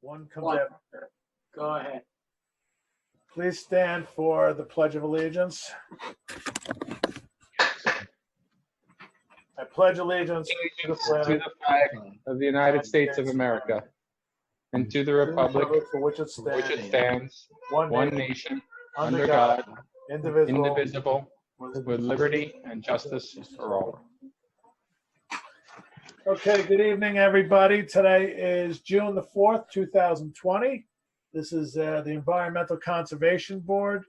One comes One. after. Go ahead. Please stand for the Pledge of Allegiance. I pledge allegiance to the To flag the flag of the United States of America and to the republic for which it for which it stands, stands, one one nation, nation, under under God, God, indivisible, indivisible, with liberty and justice for all. Okay, good evening, everybody. Today is June the 4th, 2020. This is the Environmental Conservation Board.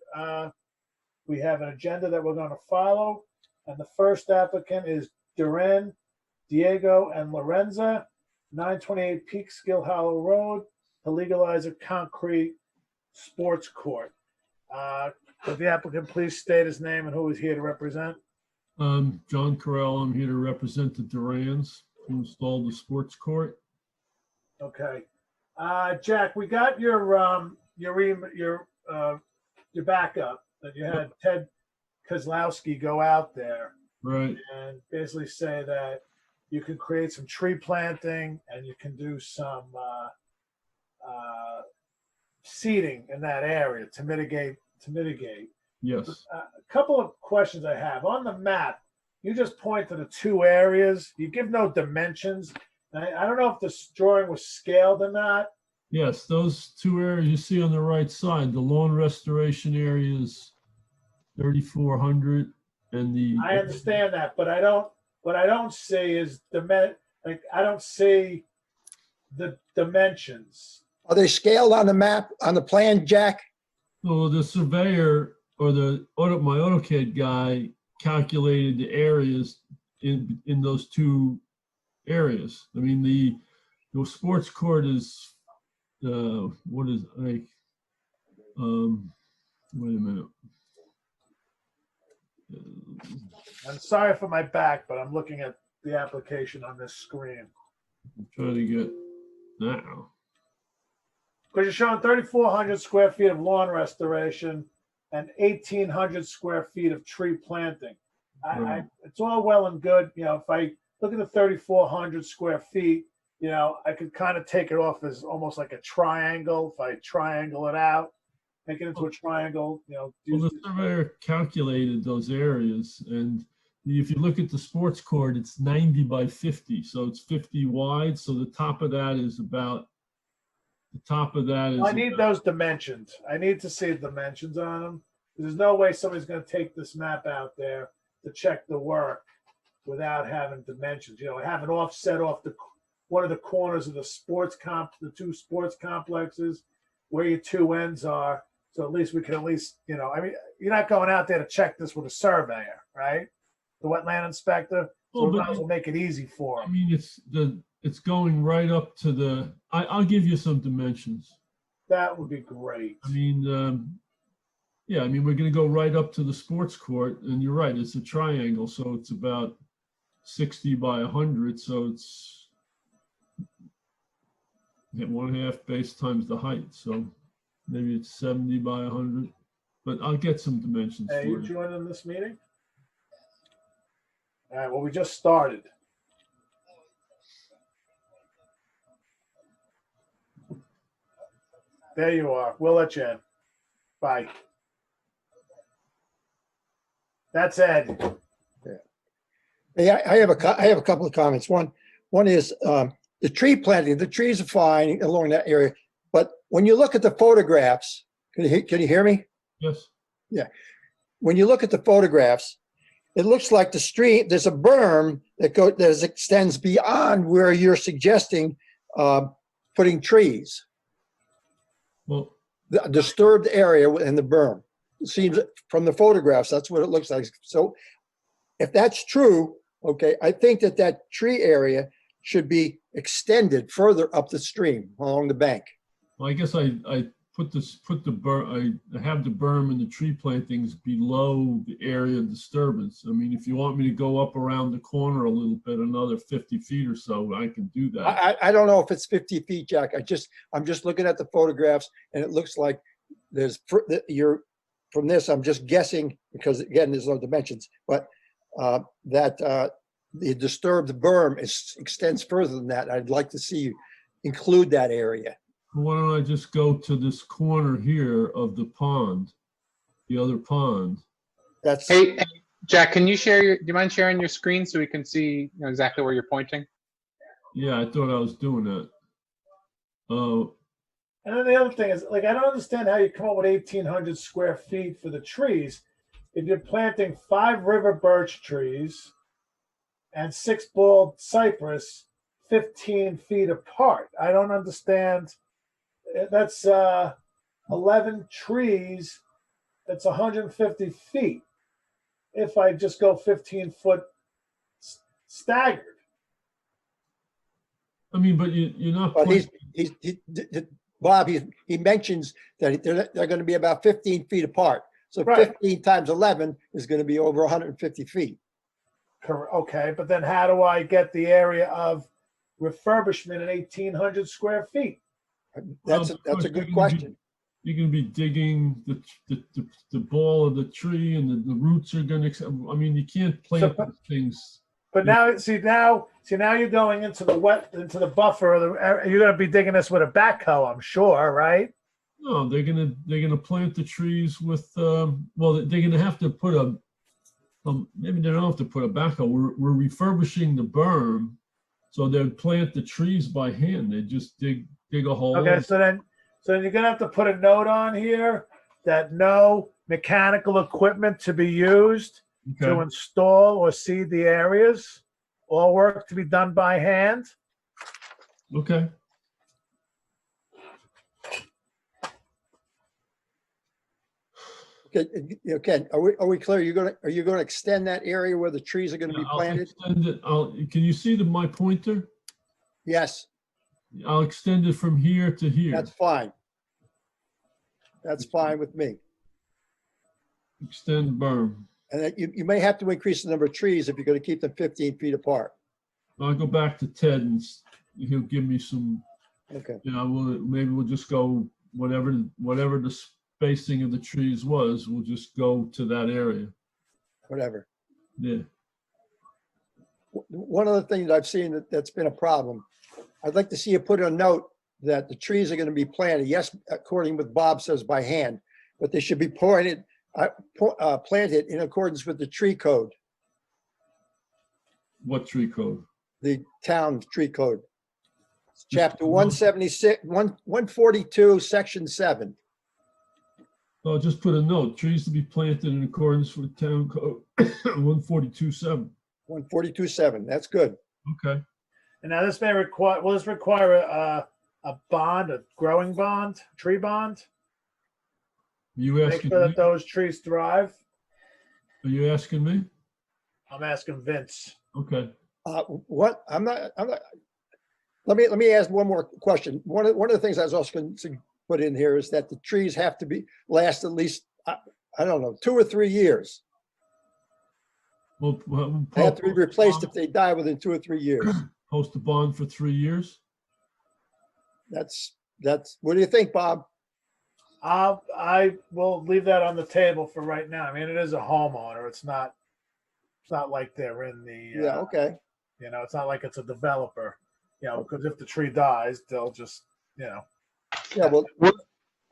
We have an agenda that we're going to follow. And the first applicant is Duran, Diego, and Lorenza, 928 Peekskill Hollow Road, to legalize a concrete sports court. Could the applicant please state his name and who is here to represent? John Carell. I'm here to represent the Durans to install the sports court. Okay. Jack, we got your backup that you had Ted Kozlowski go out there Right. and basically say that you can create some tree planting and you can do some seeding in that area to mitigate. Yes. A couple of questions I have. On the map, you just point to the two areas. You give no dimensions. I don't know if this drawing was scaled or not. Yes. Those two areas you see on the right side, the lawn restoration area is 3,400, and the I understand that, but I don't. What I don't see is I don't see the dimensions. Are they scaled on the map, on the plan, Jack? so the surveyor or my AutoCAD guy calculated the areas in those two areas. I mean, the sports court is what is like wait a minute. I'm sorry for my back, but I'm looking at the application on this screen. I'm trying to get now. Because you're showing 3,400 square feet of lawn restoration and 1,800 square feet of tree planting. It's all well and good. You know, if I look at the 3,400 square feet, you know, I could kind of take it off as almost like a triangle. If I triangle it out, make it into a triangle, you know. Well, the surveyor calculated those areas, and if you look at the sports court, it's 90 by 50, so it's 50 wide. So the top of that is about. I need those dimensions. I need to see the dimensions on them. There's no way somebody's going to take this map out there to check the work without having dimensions. You know, have an offset off one of the corners of the two sports complexes where your two ends are. So at least we can you know, I mean, you're not going out there to check this with a surveyor, right? The wetland inspector. So we might as well make it easy for I them. mean, it's going right up to the. I'll give you some dimensions. That would be great. I mean, yeah. I mean, we're going to go right up to the sports court, and you're right. It's a triangle, so it's about 60 by 100. So it's 1/2 base times the height. So maybe it's 70 by 100. But I'll get some dimensions Hey, for you you. joining this meeting? All right, well, we just started. There you are. We'll let you in. Bye. That's Ed. Yeah, I have a couple of comments. One is the tree planting. The trees are fine along that area, but when you look at the photographs, can you hear me? Yes. Yeah. When you look at the photographs, it looks like the street. There's a berm that extends beyond where you're suggesting putting trees. Well, The disturbed area in the berm. It seems from the photographs, that's what it looks like. So if that's true, okay, I think that tree area should be extended further up the stream along the bank. well, I guess I put the berm. I have the berm and the tree plantings below the area of disturbance. I mean, if you want me to go up around the corner a little bit, another 50 feet or so, I can do that. I don't know if it's 50 feet, Jack. I'm just looking at the photographs and it looks like from this, I'm just guessing because again, there's no dimensions, but that the disturbed berm extends further than that. I'd like to see you include that area. Why don't I just go to this corner here of the pond, the other pond? That's, Hey, Jack, can you share do you mind sharing your screen so we can see exactly where you're pointing? Yeah, I thought I was doing that. Oh, And then the other thing is, like, I don't understand how you come up with 1,800 square feet for the trees if you're planting 5 river birch trees and 6 bald cypress 15 feet apart. I don't understand. That's 11 trees. That's 150 feet. If I just go 15-foot staggered. I mean, but you're not. but planting- Bob, he mentions that they're going to be about 15 feet apart. So Right. 15 times 11 is going to be over 150 feet. Okay, but then how do I get the area of refurbishment at 1,800 square feet? That's a Well, good question. You're gonna be digging the ball of the tree, and the roots are gonna. I mean, you can't plant So- these things. But now you're going into the buffer. You're going to be digging this with a backhoe, I'm sure, right? No, they're gonna plant the trees with. Well, they're gonna have to put a. Maybe they don't have to put a backhoe. We're refurbishing the berm, so they'll plant the trees by hand. They just dig a hole. Okay, so then you're going to have to put a note on here that no mechanical equipment to be used to Okay. install or seed the areas. All work to be done by hand. Okay. Okay, are we clear? Are you going to extend that area where the trees are going to be I'll planted? extend it. Can you see my pointer? Yes, I'll extend it from here to here. that's fine. That's fine with me. Extend berm. And that you may have to increase the number of trees if you're going to keep them 15 feet apart. I'll go back to Ted and he'll give me some, Okay, maybe we'll just go whatever the spacing of the trees was, we'll just go to that area. whatever. Yeah. One of the things I've seen that's been a problem, I'd like to see you put a note that the trees are going to be planted, yes, according with Bob says by hand, but they should be planted in accordance with the tree code, What tree code? the town tree code. Chapter 176, 142, section 7. I'll just put a note, trees to be planted in accordance with town code 142.7. 142.7, that's good. Okay. And now this will this require a bond, a growing bond, tree bond? You Make asking sure me? that those trees thrive. Are you asking me? I'm asking Vince. Okay. What, I'm not, let me ask one more question. One of the things I was also going to put in here is that the trees have to last at least, I don't know, 2 or 3 years. Well, They have to be replaced if they die within 2 or 3 years. Post a bond for 3 years? That's, what do you think, Bob? I will leave that on the table for right now. I mean, it is a homeowner. It's not like they're in the, Yeah, okay. it's not like it's a developer, because if the tree dies, they'll just, Yeah, well,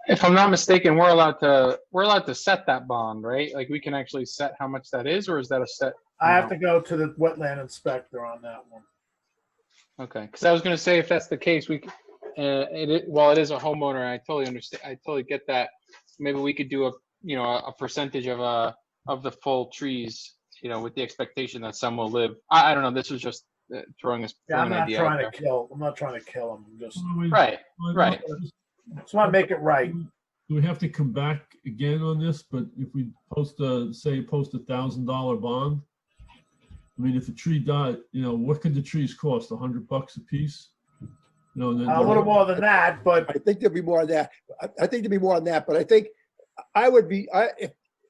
If I'm not mistaken, we're allowed to set that bond, right? Like we can actually set how much that is, or is that a set? I have to go to the wetland inspector on that one. Okay, because I was going to say if that's the case, while it is a homeowner, I totally understand. I totally get that. Maybe we could do a percentage of the full trees, with the expectation that some will live. I don't know. This was just throwing Yeah, an idea out there. I'm not trying to kill them. I'm just Right. want to make it right. Do we have to come back again on this? But if we post $1,000 bond, I mean, if a tree died, what could the trees cost? $100 a piece? A little more than that, but I think there'll be more of that. I think there'll be more on that, but I think I would be,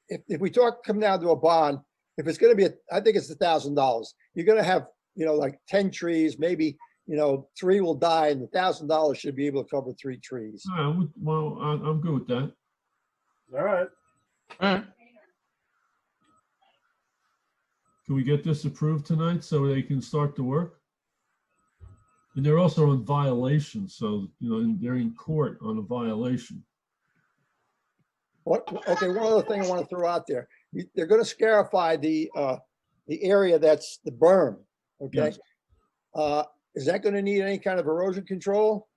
if we come down to a bond, if it's going to be, I think it's $1,000. You're going to have, like 10 trees, maybe, 3 will die, and $1,000 should be able to cover 3 trees. All right, well, I'm good with that. all right. All right. Can we get this approved tonight so they can start the work? And they're also in violation, so, and they're in court on a violation. Okay, one other thing I want to throw out there. They're going to scarify the area that's the berm, okay? Yes. Is that going to need any kind of erosion control?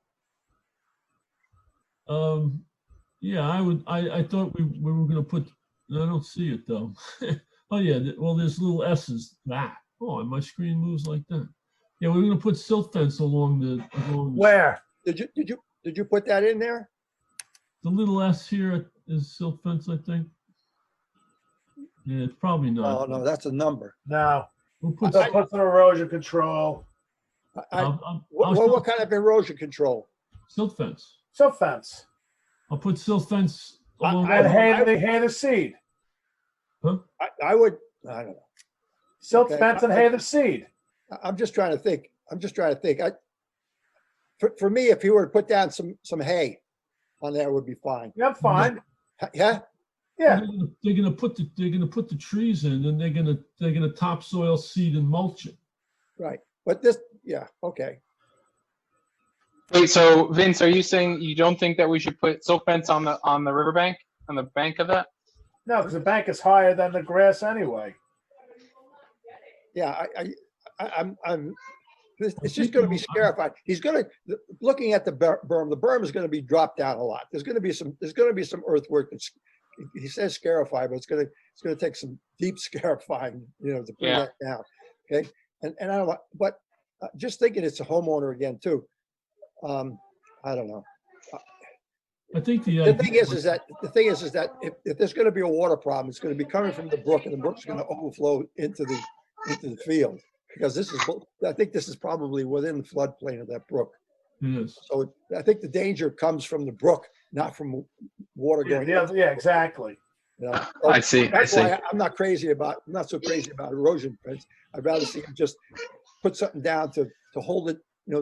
Yeah, I thought we were gonna put, I don't see it though. Oh, yeah, well, there's little S's. Oh, and my screen moves like that. Yeah, we're gonna put silt fence along the Where? Did you put that in there? the little S here is silt fence, I think. Yeah, it's probably Oh, not. no, that's a number. No. We'll put, So put some erosion control. What kind of erosion control? silt fence. Silt fence. I'll put silt fence along. And hay the seed. I would, I don't know. Silt Okay. fence and hay the seed. I'm just trying to think. For me, if you were to put down some hay on there, would be fine. Yeah, I'm fine. Yeah, Yeah. They're gonna put the trees in, and they're gonna topsoil, seed, and mulch it. right. But this, yeah, okay. Wait, so Vince, are you saying you don't think that we should put silt fence on the riverbank, on the bank of that? No, because the bank is higher than the grass anyway. Yeah, it's just going to be scarified. He's going to, looking at the berm is going to be dropped down a lot. There's going to be some earthwork that's, he says scarified, but it's going to take some deep scarifying, to bring that down. Okay. And I don't know, but just thinking it's a homeowner again too. I don't know. I think The thing is that if there's going to be a water problem, it's going to be coming from the brook, and the brook's going to overflow into the field, because I think this is probably within the floodplain of that brook. It is. So I think the danger comes from the brook, not from water going. Yeah, exactly. So I see. That's why I'm not so crazy about erosion fence. I'd rather see him just put something down to hold it,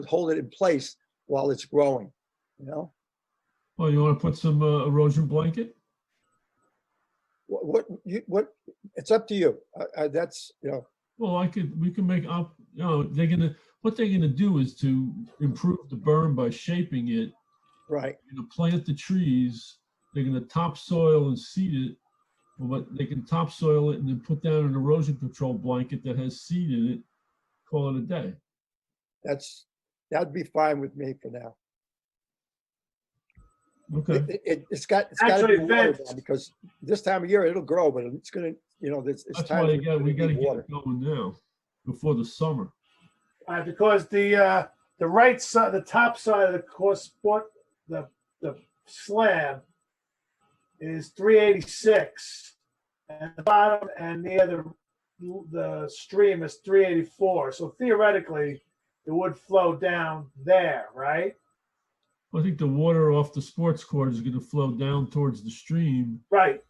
hold it in place while it's growing. Well, you want to put some erosion blanket? What it's up to you. That's, Well, we can make up, what they're gonna do is to improve the berm by shaping it. right. They're gonna plant the trees, they're gonna topsoil and seed it. But they can topsoil it and then put down an erosion control blanket that has seed in it, call it a day. That'd be fine with me for now. Okay. It's got to Actually, be water Vince- now, because this time of year it'll grow, but it's gonna, it's That's time. why we gotta need get water. it going now, before the summer. Because the right side, the top side of the course, the slab is 386, and the bottom and near the stream is 384. So theoretically, it would flow down there, right? I think the water off the sports court is gonna flow down towards the stream. Right.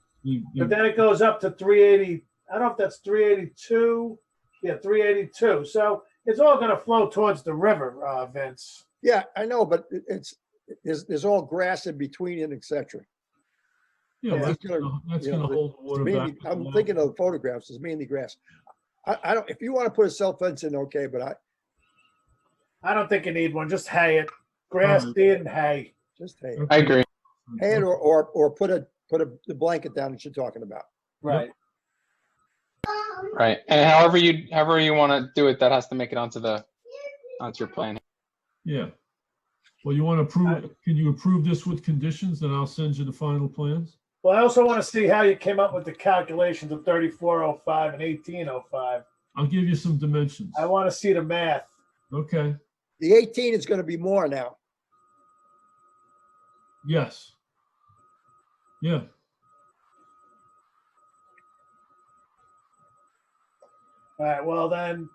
But then it goes up to 380. I don't know if that's 382. Yeah, 382. So it's all going to flow towards the river, Vince. Yeah, I know, but there's all grass in between it, etc. Yeah, Yeah. that's gonna hold the water back. I'm thinking of the photographs. It's mainly grass. I don't. If you want to put a silt fence in, okay, but I don't think you need one. Just hay it. Grass, Alright. seed, and hay. just hay I agree. it, or put the blanket down that you're talking about. Right. Right. And however you want to do it, that has to make it onto your plan. Yeah. Well, you want to approve, can you approve this with conditions, and I'll send you the final plans? Well, I also want to see how you came up with the calculations of 3405 and 1805. I'll give you some dimensions. I want to see the math. Okay, The 18 is going to be more now. yes. Yeah, All right. Well, then,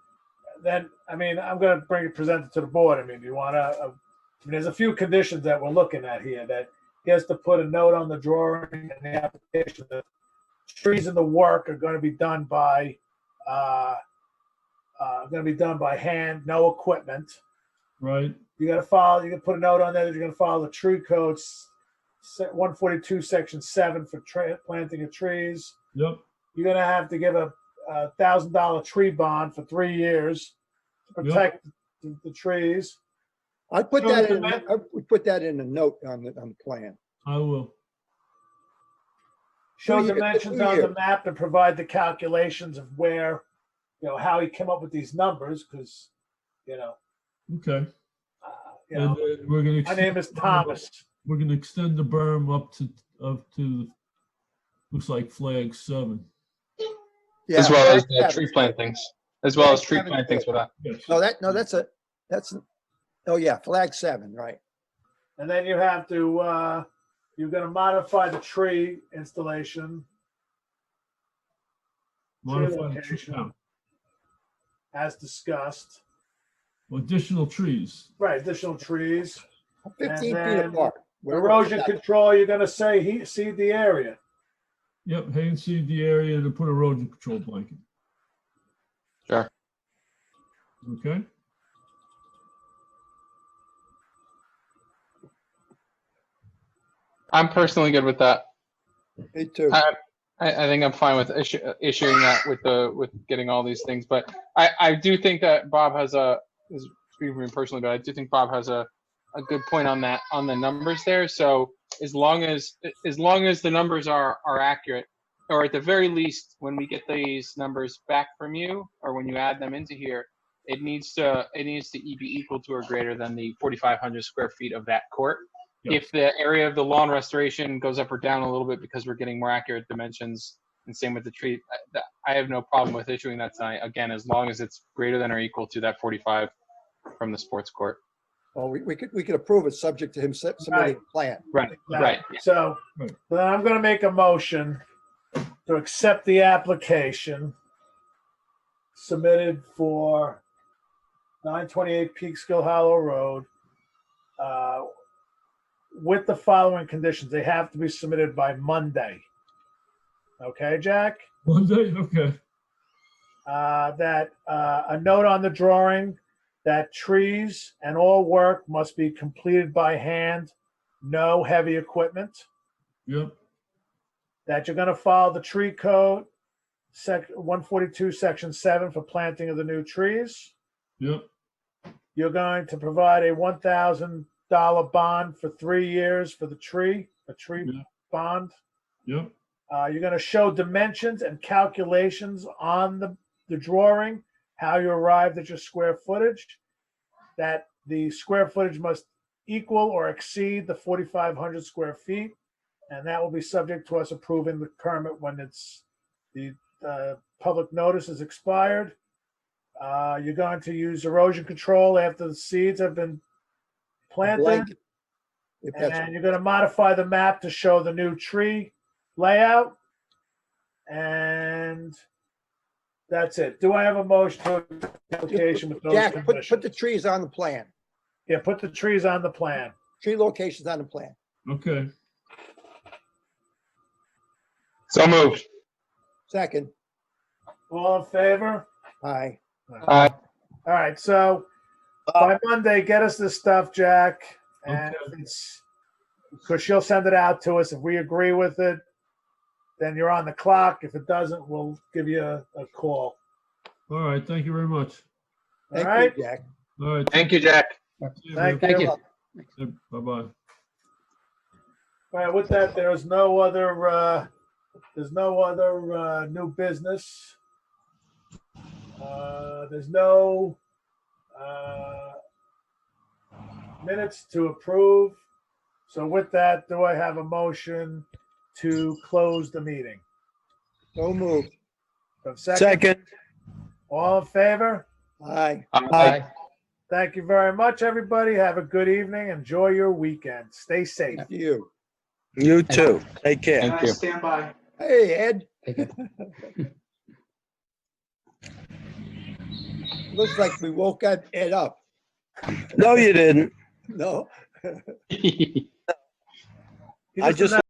I mean, I'm going to present it to the board. I mean, do you want to? There's a few conditions that we're looking at here that he has to put a note on the drawing and the application that trees in the work are going to be done by hand, no equipment. right, You got to follow. You can put a note on there that you're going to follow the tree codes, 142 section 7 for planting of trees. yep, You're going to have to give a $1,000 tree bond for 3 years to protect the trees. I'd put So that the in, map- I would put that in a note on the plan. I will. Show 2 years, dimensions 2 on the years. map and provide the calculations of where, how he came up with these numbers, because, Okay. you And know, then we're gonna. my name is extend the berm up- Thomas. We're gonna extend the berm up to, looks like flag 7. Yeah, As well as flag the seven. tree plantings, as well as Flag tree seven's plantings good. for that. Yes. That's, oh yeah, flag 7, right. And then you have to, you're gonna modify the tree installation Modify the tree location. count. as discussed. Additional trees. Right, additional trees. 15 feet then apart. whatever Erosion that- control, you're gonna say seed the area. Yep, hay and seed the area to put erosion control blanket. Sure. Okay, I'm personally good with that. Me too. I think I'm fine with issuing that with getting all these things, but I do think that Bob has speaking for me personally, but I do think Bob has a good point on that, on the numbers there. So as long as the numbers are accurate, or at the very least, when we get these numbers back from you, or when you add them into here, it needs to be equal to or greater than the 4,500 square feet of that court. Yep. If the area of the lawn restoration goes up or down a little bit because we're getting more accurate dimensions, and same with the tree, I have no problem with issuing that tonight, again, as long as it's greater than or equal to that 45 from the sports court. Well, we could approve it subject to him submitting Right. a plan. Right, right. So Right. then I'm gonna make a motion to accept the application submitted for 928 Peekskill Hollow Road, with the following conditions. They have to be submitted by Monday. Okay, Jack? Monday, okay, That a note on the drawing that trees and all work must be completed by hand, no heavy equipment. yep, That you're going to follow the tree code, 142, section 7 for planting of the new trees. yep, You're going to provide a $1,000 bond for 3 years for the tree, a tree Yeah. bond. yep, You're going to show dimensions and calculations on the drawing, how you arrived at your square footage, that the square footage must equal or exceed the 4,500 square feet, and that will be subject to us approving the permit when the public notice is expired. You're going to use erosion control after the seeds have been planted. Blanket. If that's- And you're going to modify the map to show the new tree layout. And that's it. Do I have a motion to application with those Jack, put conditions? the trees on the plan. Yeah, put the trees on the plan. Tree locations on the plan. okay. So moved. Second, All in favor? aye. Aye. All right, so by Monday, get us this stuff, Jack. And Okay. because she'll send it out to us. If we agree with it, then you're on the clock. If it doesn't, we'll give you a call. All right, thank you very much. Thank All right. you, Jack. All right. Thank you, Jack. Thank Thank you. you. Bye-bye. All right, with that, there's no other new business. There's no minutes to approve. So with that, do I have a motion to close the meeting? So moved. Second. All in favor? Aye. Aye. Thank you very much, everybody. Have a good evening. Enjoy your weekend. Stay safe. After you. You too. Take care. Thank you. Stand by. Hey, Ed. Looks like we woke Ed up. No, you didn't. No? He I just